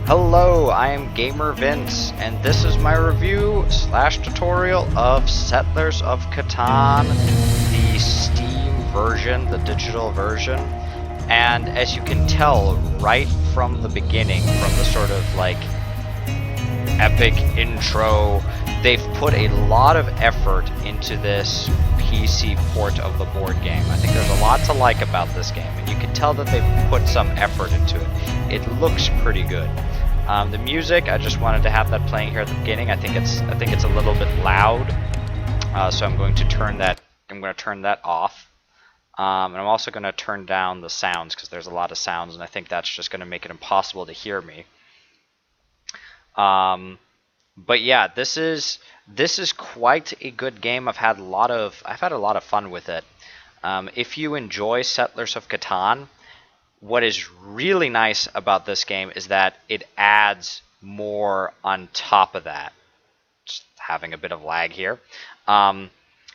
Hello, I am Gamer Vince, and this is my review slash tutorial of Settlers of Catan, the Steam version, the digital version. And as you can tell right from the beginning, from the sort of like epic intro, they've put a lot of effort into this PC port of the board game. I think there's a lot to like about this game, and you can tell that they've put some effort into it. It looks pretty good. The music, I just wanted to have that playing here at the beginning. I think it's a little bit loud, so I'm going to turn that. I'm going to turn that off, and I'm also going to turn down the sounds because there's a lot of sounds, and I think that's just going to make it impossible to hear me. But yeah, this is quite a good game. I've had a lot of fun with it. If you enjoy Settlers of Catan, what is really nice about this game is that it adds more on top of that. Just having a bit of lag here. Yeah,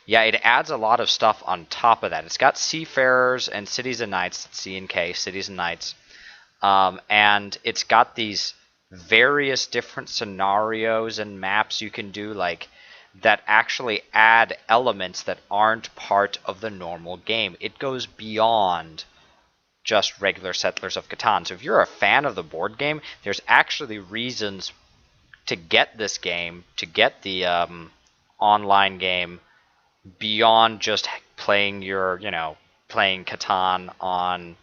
it adds a lot of stuff on top of that. It's got Seafarers and Cities and Knights, C and K, Cities and Knights, and it's got these various different scenarios and maps you can do, like that actually add elements that aren't part of the normal game. It goes beyond just regular Settlers of Catan. So if you're a fan of the board game, there's actually reasons to get this game, to get the online game, beyond just playing playing Catan on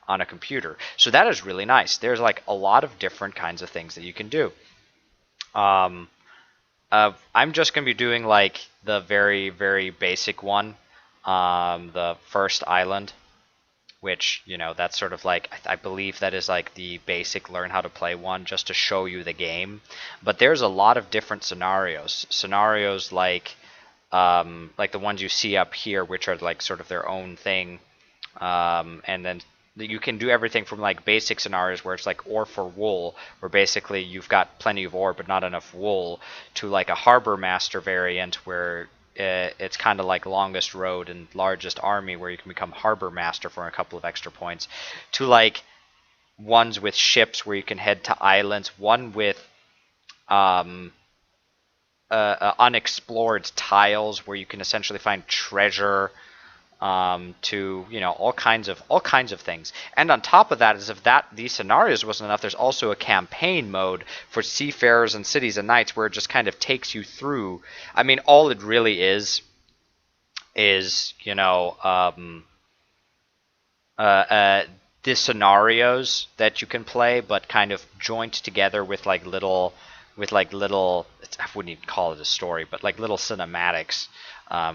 a computer. So that is really nice. There's like a lot of different kinds of things that you can do. I'm just going to be doing like the very, very basic one, the first island, which, that's sort of like, I believe that is like the basic learn how to play one, just to show you the game. But there's a lot of different scenarios. Scenarios like the ones you see up here, which are like sort of their own thing. And then you can do everything from like basic scenarios where it's like ore for wool, where basically you've got plenty of ore but not enough wool, to like a harbor master variant where it's kind of like longest road and largest army, where you can become harbor master for a couple of extra points, to like ones with ships where you can head to islands, one with unexplored tiles where you can essentially find treasure, to all kinds of things. And on top of that, as if these scenarios wasn't enough, there's also a campaign mode for Seafarers and Cities and Knights, where it just kind of takes you through. I mean, all it really is the scenarios that you can play, but kind of joined together with like little I wouldn't even call it a story, but like little cinematics,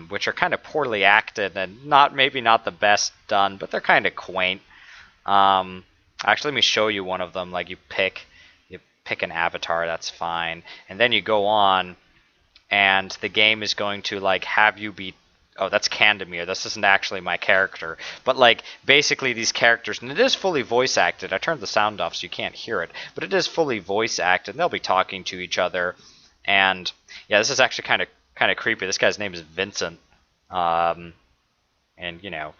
which are kind of poorly acted and maybe not the best done, but they're kind of quaint. Actually, let me show you one of them. Like you pick an avatar, that's fine, and then you go on, and the game is going to like have you be. Oh, that's Candemir. This isn't actually my character. But, like, basically these characters, and it is fully voice acted. I turned the sound off so you can't hear it. But it is fully voice acted, and they'll be talking to each other. And, yeah, this is actually kind of creepy. This guy's name is Vincent. And,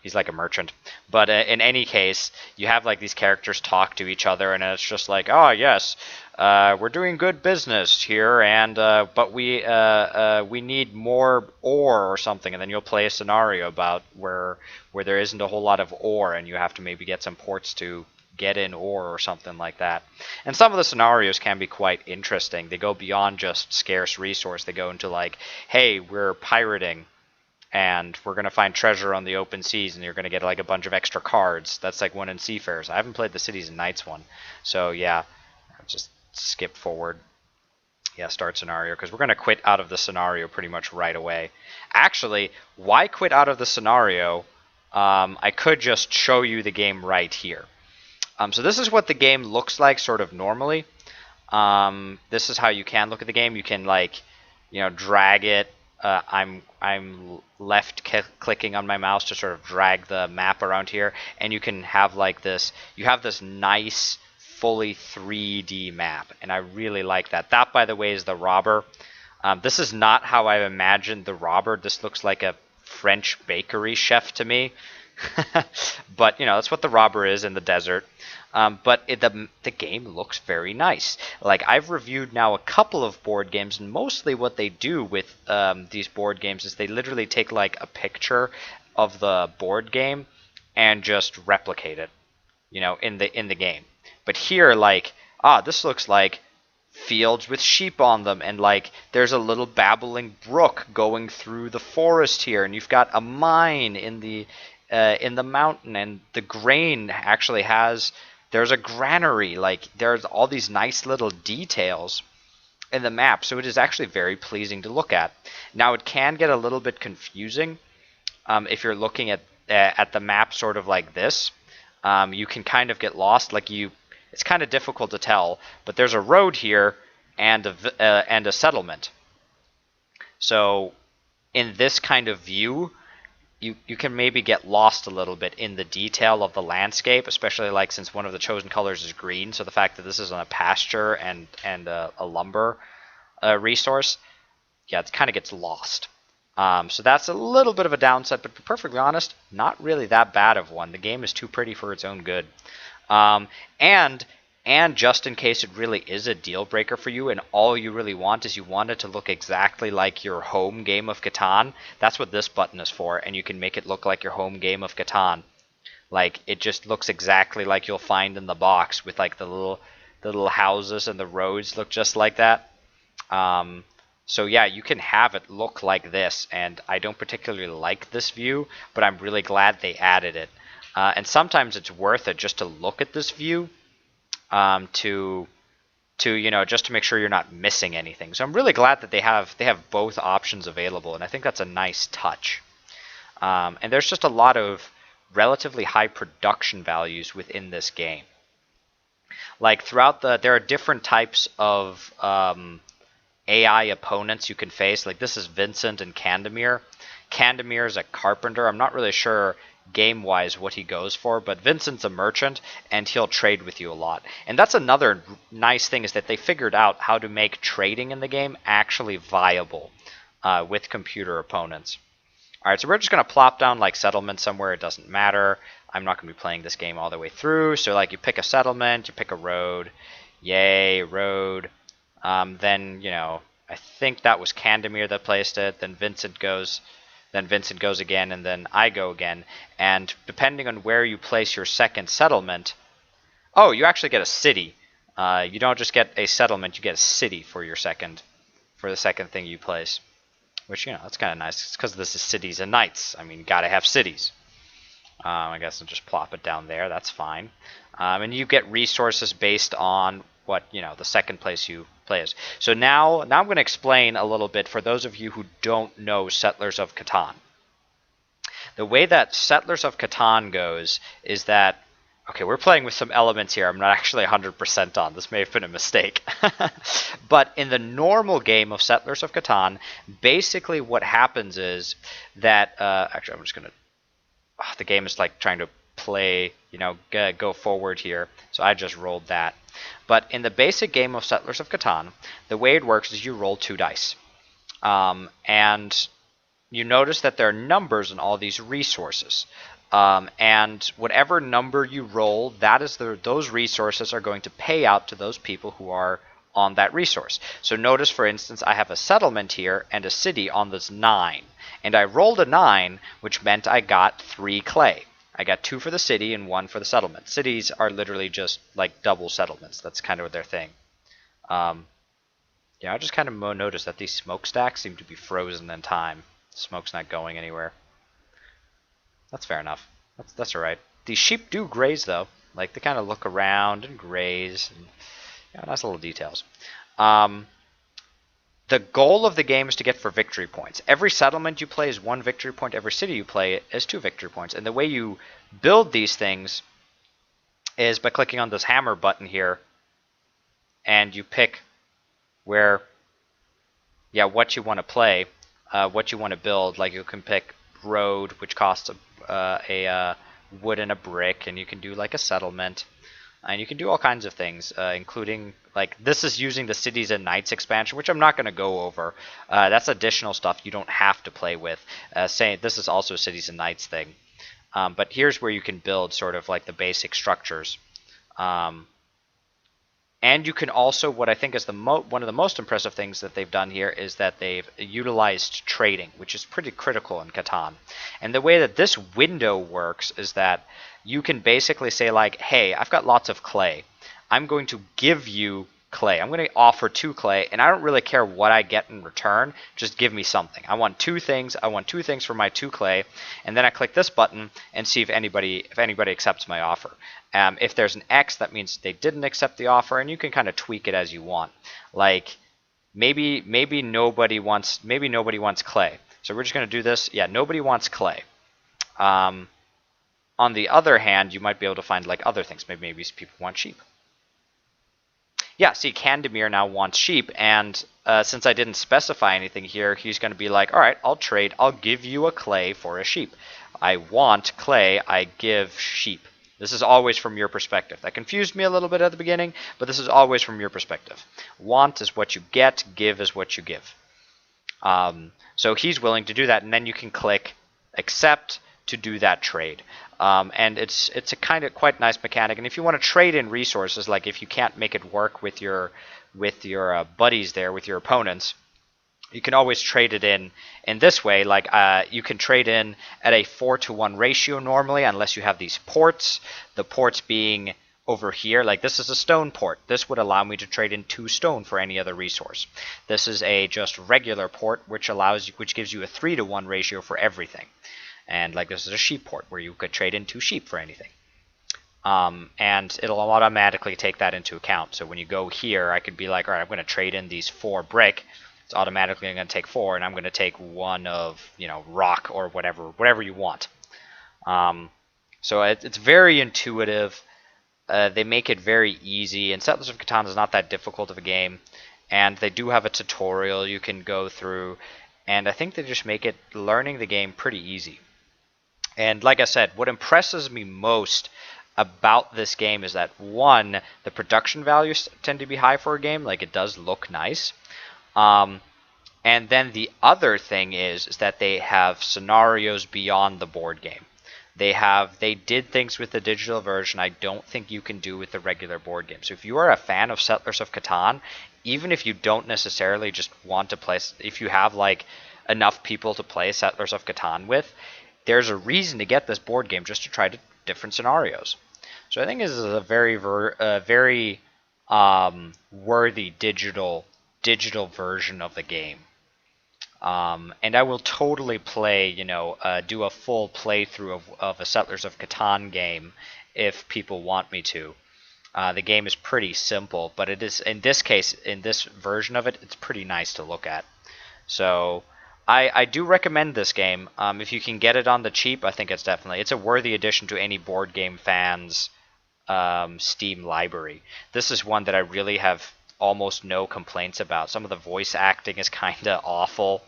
he's like a merchant. But in any case, you have, like, these characters talk to each other, and it's just like, oh, yes, we're doing good business here, and but we need more ore or something, and then you'll play a scenario about where there isn't a whole lot of ore, and you have to maybe get some ports to get in ore or something like that. And some of the scenarios can be quite interesting. They go beyond just scarce resource. They go into like, hey, we're pirating, and we're going to find treasure on the open seas, and you're going to get like a bunch of extra cards. That's like one in Seafarers. I haven't played the Cities and Knights one, so yeah, I'll just skip forward. Yeah, start scenario, because we're going to quit out of the scenario pretty much right away. Actually, why quit out of the scenario? I could just show you the game right here. So this is what the game looks like sort of normally. This is how you can look at the game. You can like, drag it. I'm left clicking on my mouse to sort of drag the map around here, and you can have like this. You have this nice fully 3D map, and I really like that. That, by the way, is the robber. This is not how I imagined the robber. This looks like a French bakery chef to me, But that's what the robber is in the desert. But the game looks very nice. Like, I've reviewed now a couple of board games, and mostly what they do with these board games is they literally take like a picture of the board game and just replicate it, in the game. But here, like, this looks like fields with sheep on them, and like there's a little babbling brook going through the forest here, and you've got a mine in the mountain, and the grain actually there's a granary. Like, there's all these nice little details in the map, so it is actually very pleasing to look at. Now, it can get a little bit confusing if you're looking at the map sort of like this. You can kind of get lost. It's kind of difficult to tell, but there's a road here and a settlement. So in this kind of view, you can maybe get lost a little bit in the detail of the landscape, especially like since one of the chosen colors is green. So the fact that this is on a pasture and a lumber resource, yeah, it kind of gets lost. So that's a little bit of a downside, but to be perfectly honest, not really that bad of one. The game is too pretty for its own good. And just in case it really is a deal breaker for you, and all you really want is you want it to look exactly like your home game of Catan, that's what this button is for, and you can make it look like your home game of Catan. Like, it just looks exactly like you'll find in the box, with like the little houses and the roads look just like that. So yeah, you can have it look like this, and I don't particularly like this view, but I'm really glad they added it. And sometimes it's worth it just to look at this view, to just to make sure you're not missing anything. So I'm really glad that they have both options available, and I think that's a nice touch. And there's just a lot of relatively high production values within this game. Like, there are different types of AI opponents you can face. Like, this is Vincent and Candemir. Candemir is a carpenter. I'm not really sure game-wise what he goes for, but Vincent's a merchant, and he'll trade with you a lot. And that's another nice thing, is that they figured out how to make trading in the game actually viable with computer opponents. Alright, so we're just going to plop down like settlement somewhere. It doesn't matter. I'm not going to be playing this game all the way through. So like, you pick a settlement, you pick a road. Yay, road. Then, I think that was Candemir that placed it. Then Vincent goes again, and then I go again. And depending on where you place your second settlement, oh, you actually get a city. You don't just get a settlement, you get a city for the second thing you place. Which, that's kind of nice. It's because this is cities and knights. I mean, gotta have cities. I guess I'll just plop it down there. That's fine. And you get resources based on what, the second place you play is. So now I'm going to explain a little bit for those of you who don't know Settlers of Catan. The way that Settlers of Catan goes is that, okay, we're playing with some elements here I'm not actually 100% on. This may have been a mistake. But in the normal game of Settlers of Catan, basically what happens is that, actually I'm just going to, the game is like trying to play, go forward here. So I just rolled that. But in the basic game of Settlers of Catan, the way it works is you roll 2 dice. And you notice that there are numbers in all these resources. And whatever number you roll, those resources are going to pay out to those people who are on that resource. So notice, for instance, I have a settlement here and a city on this 9. And I rolled a 9, which meant I got 3 clay. I got 2 for the city and 1 for the settlement. Cities are literally just like double settlements. That's kind of their thing. Yeah, I just kind of noticed that these smokestacks seem to be frozen in time. Smoke's not going anywhere. That's fair enough. That's alright. These sheep do graze, though. Like, they kind of look around and graze. And, nice little details. The goal of the game is to get for victory points. Every settlement you play is 1 victory point. Every city you play is 2 victory points. And the way you build these things is by clicking on this hammer button here. And you pick what you want to play, what you want to build. Like, you can pick road, which costs a wood and a brick. And you can do like a settlement. And you can do all kinds of things, including, like, this is using the Cities and Knights expansion, which I'm not going to go over. That's additional stuff you don't have to play with. Saying this is also a Cities and Knights thing. But here's where you can build sort of like the basic structures. And you can also, what I think is one of the most impressive things that they've done here is that they've utilized trading, which is pretty critical in Catan. And the way that this window works is that you can basically say like, hey, I've got lots of clay. I'm going to give you clay. I'm going to offer 2 clay, and I don't really care what I get in return. Just give me something. I want 2 things. I want 2 things for my 2 clay, and then I click this button and see if anybody accepts my offer. If there's an X, that means they didn't accept the offer, and you can kind of tweak it as you want. Like maybe nobody wants clay, so we're just going to do this. Yeah, nobody wants clay. On the other hand, you might be able to find like other things. Maybe people want sheep. Yeah, see, Candemir now wants sheep, and since I didn't specify anything here, he's going to be like, all right, I'll trade. I'll give you a clay for a sheep. I want clay. I give sheep. This is always from your perspective. That confused me a little bit at the beginning, but this is always from your perspective. Want is what you get. Give is what you give. So he's willing to do that, and then you can click accept to do that trade. And it's a kind of quite nice mechanic. And if you want to trade in resources, like if you can't make it work with your buddies there, with your opponents, you can always trade it in this way. Like you can trade in at a 4-to-1 ratio normally, unless you have these ports. The ports being over here, like this is a stone port. This would allow me to trade in 2 stone for any other resource. This is a just regular port, which gives you a 3-to-1 ratio for everything. And like this is a sheep port where you could trade in 2 sheep for anything. And it'll automatically take that into account. So when you go here, I could be like, all right, I'm going to trade in these 4 brick. It's automatically going to take 4, and I'm going to take 1 of, rock or whatever you want. So it's very intuitive. They make it very easy, and Settlers of Catan is not that difficult of a game. And they do have a tutorial you can go through, and I think they just make learning the game pretty easy. And like I said, what impresses me most about this game is that, 1, the production values tend to be high for a game. Like, it does look nice. And then the other thing is that they have scenarios beyond the board game. They did things with the digital version I don't think you can do with the regular board game. So if you are a fan of Settlers of Catan, even if you don't necessarily just want to play, if you have like enough people to play Settlers of Catan with, there's a reason to get this board game just to try different scenarios. So I think this is a very worthy digital version of the game. And I will totally play, do a full playthrough of a Settlers of Catan game if people want me to. The game is pretty simple, but it is, in this case, in this version of it, it's pretty nice to look at. So I do recommend this game. If you can get it on the cheap, I think it's a worthy addition to any board game fans' Steam library. This is one that I really have almost no complaints about. Some of the voice acting is kind of awful,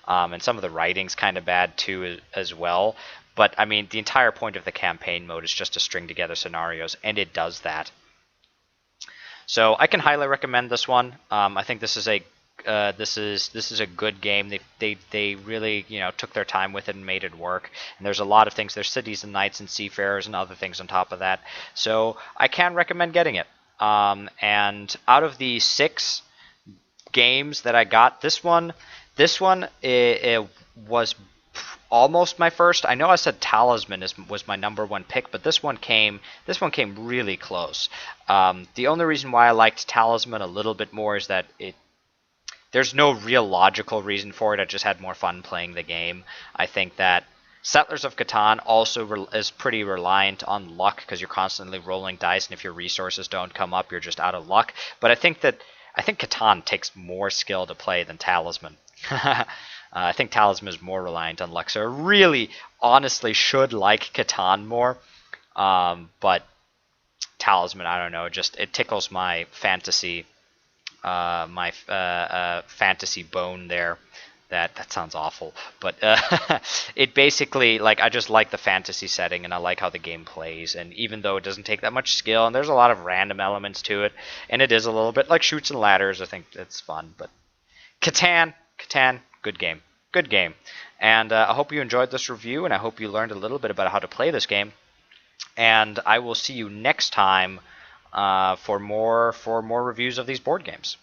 and some of the writing's kind of bad too as well. But I mean, the entire point of the campaign mode is just to string together scenarios, and it does that. So I can highly recommend this one. I think this is a good game. They really took their time with it and made it work. And there's a lot of things. There's cities and knights and seafarers and other things on top of that. So I can recommend getting it. And out of the 6 games that I got, this one it was almost my first. I know I said Talisman was my #1 pick, but this one came really close. The only reason why I liked Talisman a little bit more is that there's no real logical reason for it. I just had more fun playing the game. I think that Settlers of Catan also is pretty reliant on luck because you're constantly rolling dice, and if your resources don't come up, you're just out of luck. But I think Catan takes more skill to play than Talisman. I think Talisman is more reliant on luck, so I really, honestly, should like Catan more. But Talisman, I don't know, it tickles my fantasy, fantasy bone there. That sounds awful, but it basically, I just like the fantasy setting, and I like how the game plays. And even though it doesn't take that much skill, and there's a lot of random elements to it, and it is a little bit like Chutes and Ladders, I think it's fun. But Catan, good game. Good game. And I hope you enjoyed this review, and I hope you learned a little bit about how to play this game. And I will see you next time for more reviews of these board games.